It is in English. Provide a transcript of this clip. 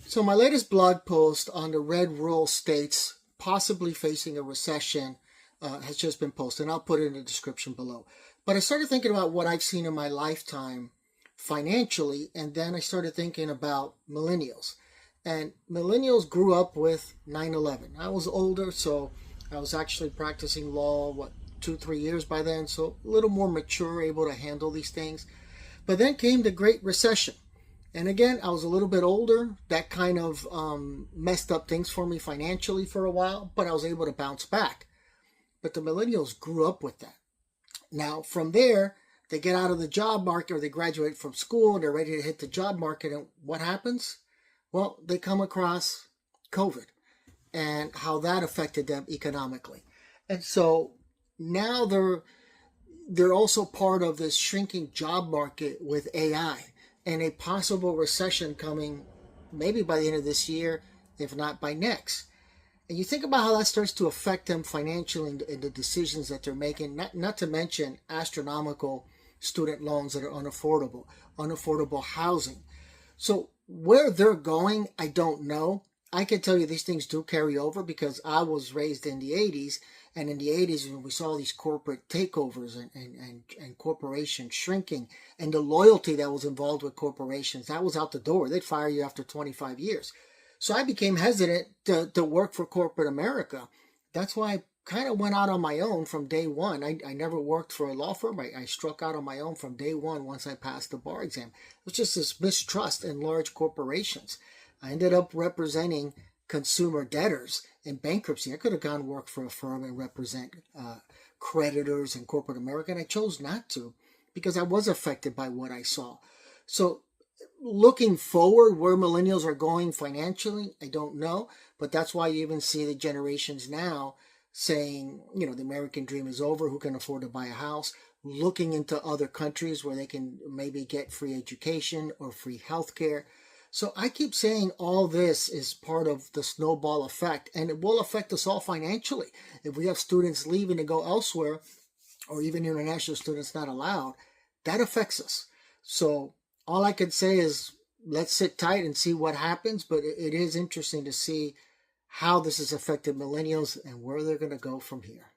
So my latest blog post on the red rural states possibly facing a recession has just been posted, and I'll put it in the description below. But I started thinking about what I've seen in my lifetime financially, and then I started thinking about millennials. And millennials grew up with 9/11. I was older, so I was actually practicing law, 2, 3 years by then, so a little more mature, able to handle these things. But then came the Great Recession. And again, I was a little bit older. That kind of messed up things for me financially for a while, but I was able to bounce back. But the millennials grew up with that. Now, from there, they get out of the job market or they graduate from school and they're ready to hit the job market. And what happens? Well, they come across COVID and how that affected them economically. And so now they're also part of this shrinking job market with AI and a possible recession coming maybe by the end of this year, if not by next. And you think about how that starts to affect them financially in the decisions that they're making, not to mention astronomical student loans that are unaffordable housing. So where they're going, I don't know. I can tell you these things do carry over because I was raised in the 80s. And in the 80s, when we saw these corporate takeovers and corporations shrinking and the loyalty that was involved with corporations, that was out the door. They'd fire you after 25 years. So I became hesitant to work for corporate America. That's why I kind of went out on my own from day one. I never worked for a law firm. I struck out on my own from day one once I passed the bar exam. It was just this mistrust in large corporations. I ended up representing consumer debtors in bankruptcy. I could have gone work for a firm and represent creditors in corporate America, and I chose not to because I was affected by what I saw. So looking forward, where millennials are going financially, I don't know, but that's why you even see the generations now saying, the American dream is over, who can afford to buy a house, looking into other countries where they can maybe get free education or free healthcare. So I keep saying all this is part of the snowball effect, and it will affect us all financially. If we have students leaving to go elsewhere, or even international students not allowed, that affects us. So all I can say is let's sit tight and see what happens, but it is interesting to see how this has affected millennials and where they're going to go from here.